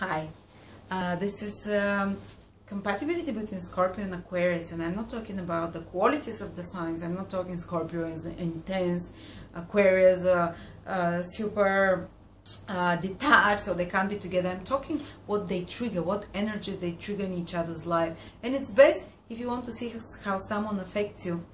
Hi, this is compatibility between Scorpio and Aquarius, and I'm not talking about the qualities of the signs. I'm not talking Scorpio is intense, Aquarius super detached, so they can't be together. I'm talking what they trigger, what energies they trigger in each other's life. And it's best, if you want to see how someone affects you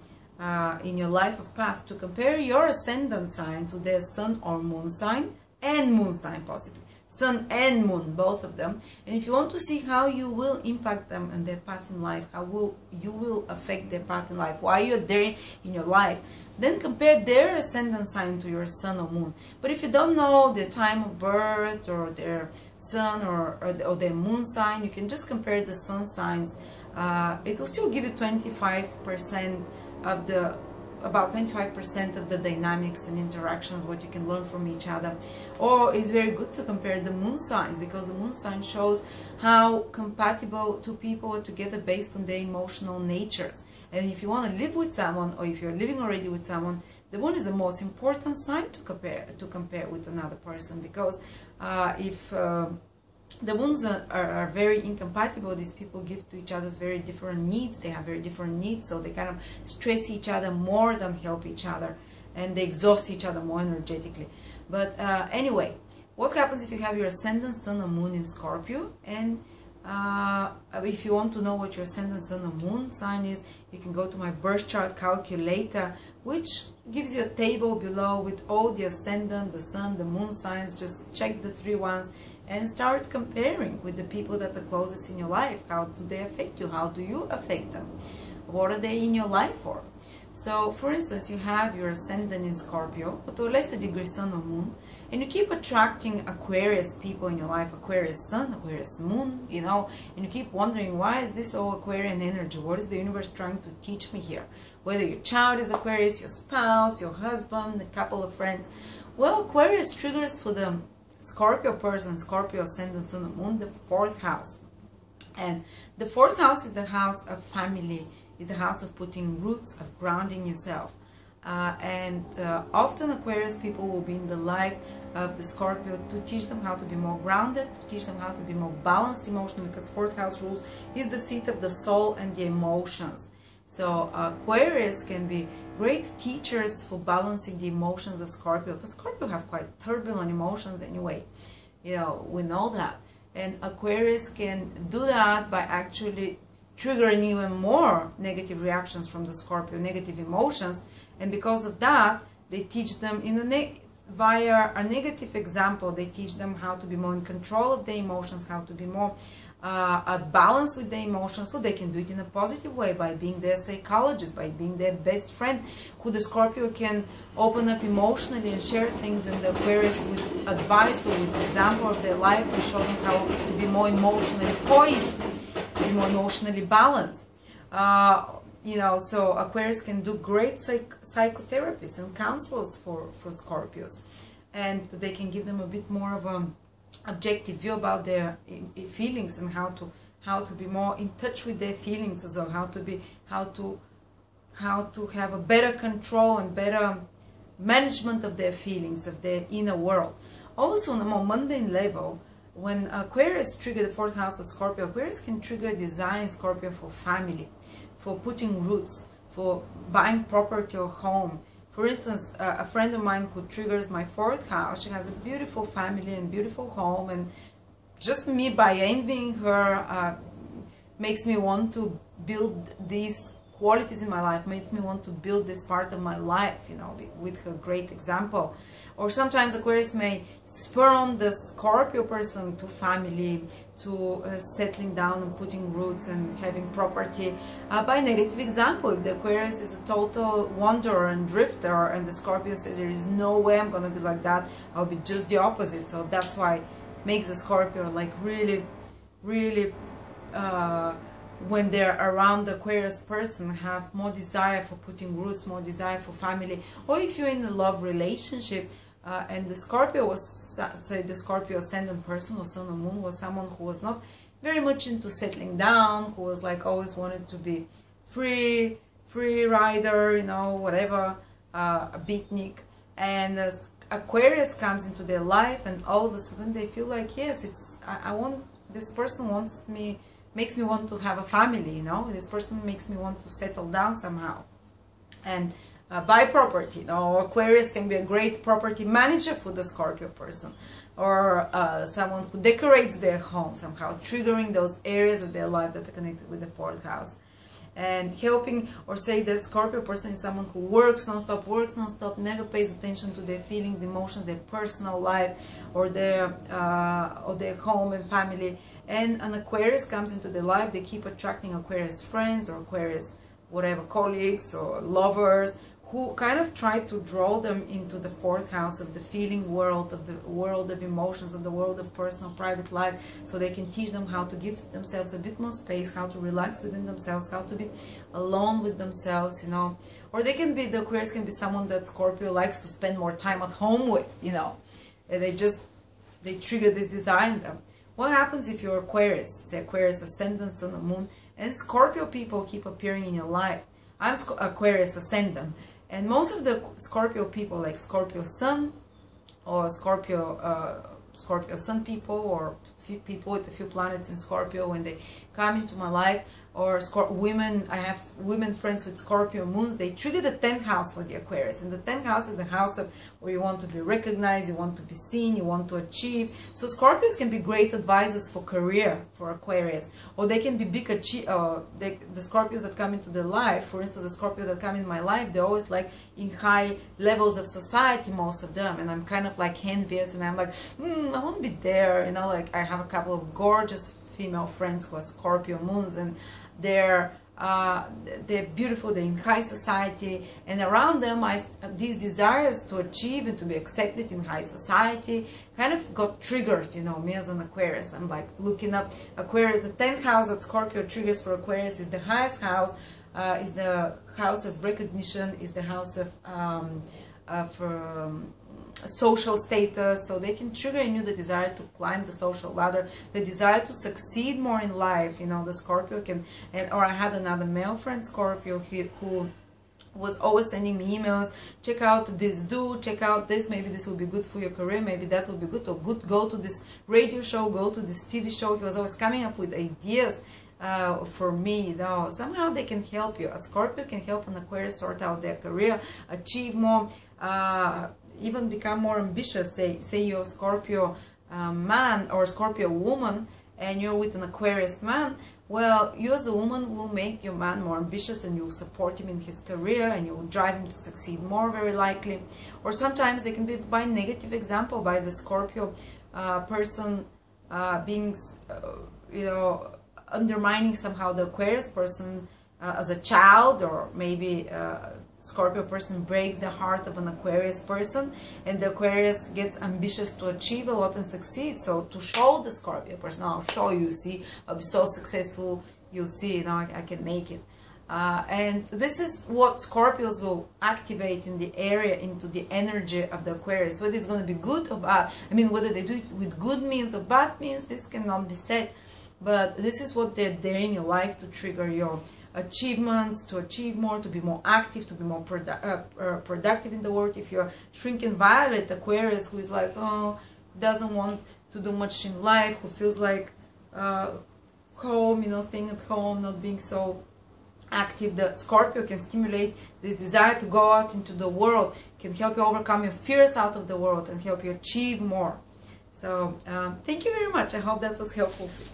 in your life of path, to compare your ascendant sign to their sun or moon sign, and moon sign possibly. Sun and moon, both of them. And if you want to see how you will impact them and their path in life, how you will affect their path in life, why you're there in your life, then compare their ascendant sign to your sun or moon. But if you don't know their time of birth or their sun or their moon sign, you can just compare the sun signs. It will still give you 25% of the about 25% of the dynamics and interactions, what you can learn from each other. Or it's very good to compare the moon signs, because the moon sign shows how compatible two people are together based on their emotional natures. And if you want to live with someone, or if you're living already with someone, the moon is the most important sign to compare with another person, because if the moons are very incompatible, these people give to each other very different needs. They have very different needs, so they kind of stress each other more than help each other, and they exhaust each other more energetically. But anyway, what happens if you have your ascendant sun or moon in Scorpio? And if you want to know what your ascendant sun or moon sign is, you can go to my birth chart calculator, which gives you a table below with all the ascendant, the sun, the moon signs. Just check the 3 ones and start comparing with the people that are closest in your life. How do they affect you? How do you affect them? What are they in your life for? So, for instance, you have your ascendant in Scorpio, or to a lesser degree sun or moon, and you keep attracting Aquarius people in your life, Aquarius sun, Aquarius moon, you know, and you keep wondering, why is this all Aquarian energy? What is the universe trying to teach me here? Whether your child is Aquarius, your spouse, your husband, a couple of friends. Well, Aquarius triggers for the Scorpio person, Scorpio ascendant sun and moon, the 4th house. And the 4th house is the house of family, is the house of putting roots, of grounding yourself. Often Aquarius people will be in the life of the Scorpio to teach them how to be more grounded, to teach them how to be more balanced emotionally, because 4th house rules is the seat of the soul and the emotions. So Aquarius can be great teachers for balancing the emotions of Scorpio, because Scorpio have quite turbulent emotions anyway. You know, we know that. And Aquarius can do that by actually triggering even more negative reactions from the Scorpio, negative emotions. And because of that, they teach them via a negative example, they teach them how to be more in control of their emotions, how to be more at balance with their emotions, so they can do it in a positive way by being their psychologist, by being their best friend, who the Scorpio can open up emotionally and share things, and the Aquarius with advice or with example of their life and show them how to be more emotionally poised, to be more emotionally balanced. You know, so Aquarius can do great psychotherapists and counselors for Scorpios, and they can give them a bit more of a objective view about their feelings, and how to be more in touch with their feelings as well, how to have a better control and better management of their feelings, of their inner world. Also, on a more mundane level, when Aquarius trigger the 4th house of Scorpio, Aquarius can trigger design Scorpio for family, for putting roots, for buying property or home. For instance, a friend of mine who triggers my 4th house, she has a beautiful family and beautiful home, and just me, by envying her, makes me want to build these qualities in my life, makes me want to build this part of my life, you know, with her great example. Or sometimes Aquarius may spur on the Scorpio person to family, to settling down and putting roots and having property by negative example. If the Aquarius is a total wanderer and drifter, and the Scorpio says there is no way I'm gonna be like that, I'll be just the opposite. So that's why it makes the Scorpio like really when they're around the Aquarius person, have more desire for putting roots, more desire for family. Or if you're in a love relationship, and the Scorpio was, say, the Scorpio ascendant person or sun or moon was someone who was not very much into settling down, who was like always wanted to be free rider, you know, whatever, a beatnik. And Aquarius comes into their life, and all of a sudden they feel like, yes, it's I want, this person makes me want to have a family, you know, this person makes me want to settle down somehow and buy property. You know, Aquarius can be a great property manager for the Scorpio person, or someone who decorates their home, somehow triggering those areas of their life that are connected with the 4th house. And helping, or say the Scorpio person is someone who works non-stop, never pays attention to their feelings, emotions, their personal life, or their home and family. And an Aquarius comes into their life, they keep attracting Aquarius friends or Aquarius whatever, colleagues or lovers, who kind of try to draw them into the 4th house of the feeling world, of the world of emotions, of the world of personal, private life, so they can teach them how to give themselves a bit more space, how to relax within themselves, how to be alone with themselves, you know. Or they can be, the Aquarius can be someone that Scorpio likes to spend more time at home with, you know. And they trigger this desire in them. What happens if you're Aquarius, say Aquarius ascendant on the moon, and Scorpio people keep appearing in your life? I'm Aquarius ascendant. And most of the Scorpio people, like Scorpio Sun or Scorpio Sun people, or people with a few planets in Scorpio, when they come into my life, or women, I have women friends with Scorpio moons, they trigger the 10th house for the Aquarius. And the 10th house is the house of where you want to be recognized, you want to be seen, you want to achieve. So Scorpios can be great advisors for career for Aquarius, or they can be big the Scorpios that come into their life. For instance, the Scorpio that come in my life, they're always like in high levels of society, most of them, and I'm kind of like envious, and I'm like, I want to be there, you know. Like I have a couple of gorgeous female friends who are Scorpio moons, and they're beautiful, they're in high society, and around them these desires to achieve and to be accepted in high society kind of got triggered, you know. Me as an Aquarius, I'm like looking up Aquarius. The 10th house that Scorpio triggers for Aquarius is the highest house, is the house of recognition, is the house of social status. So they can trigger in you the desire to climb the social ladder, the desire to succeed more in life, you know. The Scorpio can, or I had another male friend Scorpio who was always sending me emails, check out this, check out this, maybe this will be good for your career, maybe that will be good, or go to this radio show, go to this TV show. He was always coming up with ideas for me, you know. Somehow they can help you. A Scorpio can help an Aquarius sort out their career, achieve more, even become more ambitious. Say you're a Scorpio man or Scorpio woman, and you're with an Aquarius man. Well, you as a woman will make your man more ambitious, and you'll support him in his career, and you'll drive him to succeed more, very likely. Or sometimes they can be by negative example, by the Scorpio person being, you know, undermining somehow the Aquarius person as a child, or maybe Scorpio person breaks the heart of an Aquarius person, and the Aquarius gets ambitious to achieve a lot and succeed. So to show the Scorpio person, I'll show you, see, I'll be so successful, you'll see, you know, I can make it. And this is what Scorpios will activate in the area, into the energy of the Aquarius. Whether it's going to be good or bad, I mean, whether they do it with good means or bad means, this cannot be said. But this is what they're there in your life to trigger your achievements, to achieve more, to be more active, to be more productive in the world. If you're shrinking violet Aquarius, who is like, oh, doesn't want to do much in life, who feels like home, you know, staying at home, not being so active, the Scorpio can stimulate this desire to go out into the world, can help you overcome your fears out of the world and help you achieve more. So thank you very much. I hope that was helpful for you.